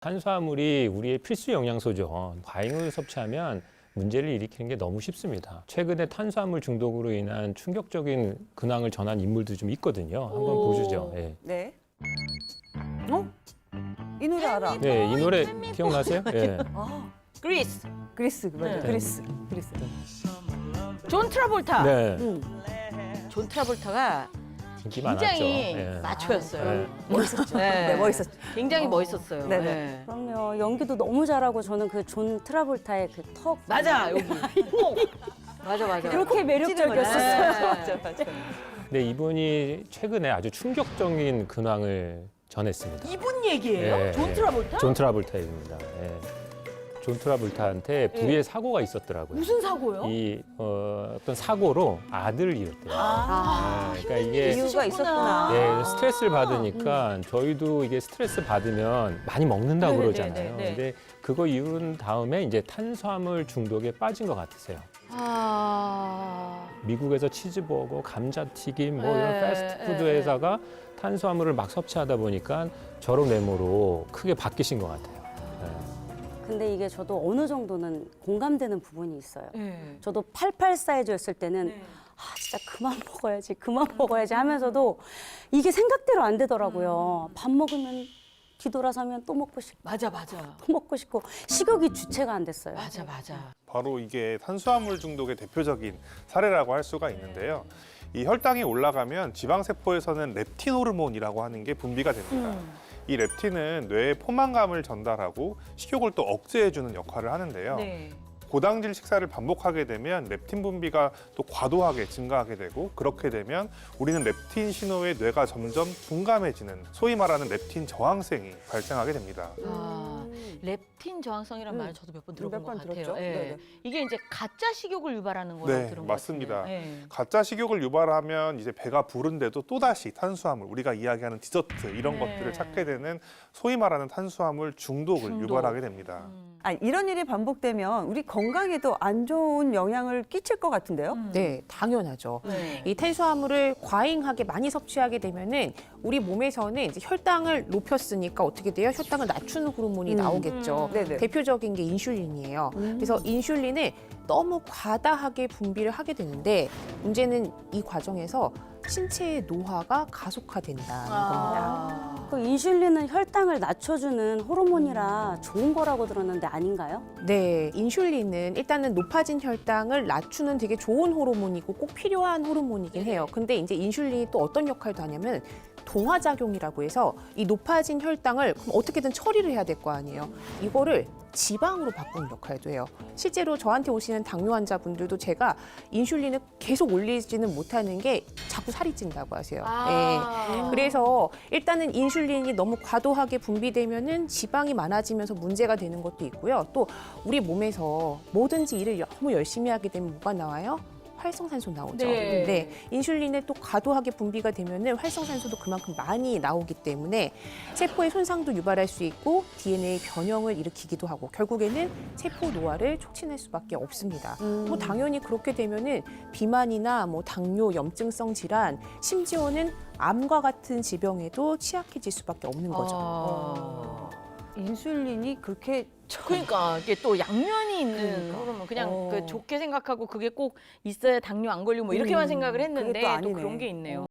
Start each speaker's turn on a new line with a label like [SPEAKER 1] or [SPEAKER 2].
[SPEAKER 1] 탄수화물이 우리의 필수 영양소죠. 과잉을 섭취하면 문제를 일으키는 게 너무 쉽습니다. 최근에 탄수화물 중독으로 인한 충격적인 근황을 전한 인물도 좀 있거든요. 한번 보시죠. 예.
[SPEAKER 2] 네. 어? 이 노래 알아.
[SPEAKER 1] 네, 이 노래 기억나세요? 예.
[SPEAKER 2] 아,
[SPEAKER 3] 그리스.
[SPEAKER 2] 그리스 맞아.
[SPEAKER 3] 네.
[SPEAKER 2] 그리스.
[SPEAKER 3] 존 트라볼타.
[SPEAKER 1] 네,
[SPEAKER 3] 존 트라볼타가
[SPEAKER 1] 인기 많았죠.
[SPEAKER 3] 굉장히
[SPEAKER 1] 예.
[SPEAKER 3] 마초였어요.
[SPEAKER 1] 예.
[SPEAKER 2] 멋있었죠.
[SPEAKER 3] 네.
[SPEAKER 2] 네, 멋있었죠.
[SPEAKER 3] 굉장히 멋있었어요.
[SPEAKER 2] 네네.
[SPEAKER 3] 네.
[SPEAKER 4] 그럼요. 연기도 너무 잘하고 저는 그 존 트라볼타의 그 턱
[SPEAKER 3] 맞아 여기. 맞아.
[SPEAKER 4] 그렇게 매력적이었었어요.
[SPEAKER 2] 맞아.
[SPEAKER 1] 근데 이분이 최근에 아주 충격적인 근황을 전했습니다.
[SPEAKER 3] 이분 얘기예요?
[SPEAKER 1] 예,
[SPEAKER 3] 존
[SPEAKER 1] 예.
[SPEAKER 3] 트라볼타?
[SPEAKER 1] 존 트라볼타입니다. 예. 존 트라볼타한테 불의의 사고가 있었더라고요.
[SPEAKER 3] 무슨 사고요?
[SPEAKER 1] 어떤 사고로 아들을 잃었대요. 그러니까 이게
[SPEAKER 2] 이유가 있었구나.
[SPEAKER 1] 예, 스트레스를 받으니까 저희도 이게 스트레스 받으면 많이 먹는다고
[SPEAKER 3] 네네네네.
[SPEAKER 1] 그러잖아요.
[SPEAKER 3] 네.
[SPEAKER 1] 근데 그거 이룬 다음에 이제 탄수화물 중독에 빠진 것 같으세요. 미국에서 치즈버거, 감자튀김 뭐 이런
[SPEAKER 3] 네,
[SPEAKER 1] 패스트푸드
[SPEAKER 3] 네,
[SPEAKER 1] 회사가 탄수화물을 막 섭취하다 보니까 저런 외모로 크게 바뀌신 것 같아요.
[SPEAKER 4] 근데 이게 저도 어느 정도는 공감되는 부분이 있어요.
[SPEAKER 3] 네.
[SPEAKER 4] 저도 88 사이즈였을 때는 아 진짜 그만 먹어야지 하면서도 이게 생각대로 안 되더라고요. 밥 먹으면 뒤돌아서면 또 먹고 싶고
[SPEAKER 3] 맞아.
[SPEAKER 4] 또 먹고 싶고 식욕이 주체가 안 됐어요.
[SPEAKER 3] 맞아.
[SPEAKER 5] 바로 이게 탄수화물 중독의 대표적인 사례라고 할 수가 있는데요. 이 혈당이 올라가면 지방세포에서는 렙틴 호르몬이라고 하는 게 분비가 됩니다. 이 렙틴은 뇌에 포만감을 전달하고 식욕을 또 억제해주는 역할을 하는데요.
[SPEAKER 3] 네.
[SPEAKER 5] 고당질 식사를 반복하게 되면 렙틴 분비가 또 과도하게 증가하게 되고, 그렇게 되면 우리는 렙틴 신호에 뇌가 점점 둔감해지는 소위 말하는 렙틴 저항성이 발생하게 됩니다.
[SPEAKER 3] 렙틴 저항성이란 말을 저도 몇 번 들어본
[SPEAKER 2] 몇
[SPEAKER 3] 것
[SPEAKER 2] 번
[SPEAKER 3] 같아요.
[SPEAKER 2] 들었죠?
[SPEAKER 3] 예.
[SPEAKER 2] 네네.
[SPEAKER 3] 이게 이제 가짜 식욕을 유발하는 거라고
[SPEAKER 5] 네,
[SPEAKER 3] 들은
[SPEAKER 5] 맞습니다.
[SPEAKER 3] 것 같은데. 예.
[SPEAKER 5] 가짜 식욕을 유발하면 이제 배가 부른데도 또다시 탄수화물, 우리가 이야기하는 디저트 이런
[SPEAKER 3] 네.
[SPEAKER 5] 것들을 찾게 되는 소위 말하는 탄수화물 중독을 유발하게 됩니다.
[SPEAKER 2] 아, 이런 일이 반복되면 우리 건강에도 안 좋은 영향을 끼칠 것 같은데요?
[SPEAKER 6] 네, 당연하죠.
[SPEAKER 3] 네.
[SPEAKER 6] 이 탄수화물을 과잉하게 많이 섭취하게 되면은 우리 몸에서는 이제 혈당을 높였으니까 어떻게 돼요? 혈당을 낮추는 호르몬이 나오겠죠.
[SPEAKER 2] 네네.
[SPEAKER 6] 대표적인 게 인슐린이에요. 그래서 인슐린을 너무 과다하게 분비를 하게 되는데 문제는 이 과정에서 신체의 노화가 가속화된다는 겁니다.
[SPEAKER 4] 그 인슐린은 혈당을 낮춰주는 호르몬이라 좋은 거라고 들었는데 아닌가요?
[SPEAKER 6] 네, 인슐린은 일단은 높아진 혈당을 낮추는 되게 좋은 호르몬이고 꼭 필요한 호르몬이긴 해요. 근데 이제 인슐린이 또 어떤 역할도 하냐면 동화작용이라고 해서 이 높아진 혈당을 그럼 어떻게든 처리를 해야 될 거 아니에요. 이거를 지방으로 바꾸는 역할도 해요. 실제로 저한테 오시는 당뇨 환자분들도 제가 인슐린을 계속 올리지는 못하는 게 자꾸 살이 찐다고 하세요. 예. 그래서 일단은 인슐린이 너무 과도하게 분비되면은 지방이 많아지면서 문제가 되는 것도 있고요. 또 우리 몸에서 뭐든지 일을 너무 열심히 하게 되면 뭐가 나와요? 활성산소 나오죠.
[SPEAKER 3] 네.
[SPEAKER 6] 근데 인슐린에 또 과도하게 분비가 되면은 활성산소도 그만큼 많이 나오기 때문에 세포의 손상도 유발할 수 있고 DNA 변형을 일으키기도 하고 결국에는 세포 노화를 촉진할 수밖에 없습니다. 뭐 당연히 그렇게 되면은 비만이나 뭐 당뇨, 염증성 질환, 심지어는 암과 같은 질병에도 취약해질 수밖에 없는 거죠.
[SPEAKER 2] 인슐린이 그렇게
[SPEAKER 3] 그러니까 이게 또 양면이 있는 호르몬. 그냥 그 좋게 생각하고 그게 꼭 있어야 당뇨 안 걸리고 뭐 이렇게만 생각을 했는데
[SPEAKER 2] 그게 또
[SPEAKER 3] 또
[SPEAKER 2] 아니네.
[SPEAKER 3] 그런 게 있네요.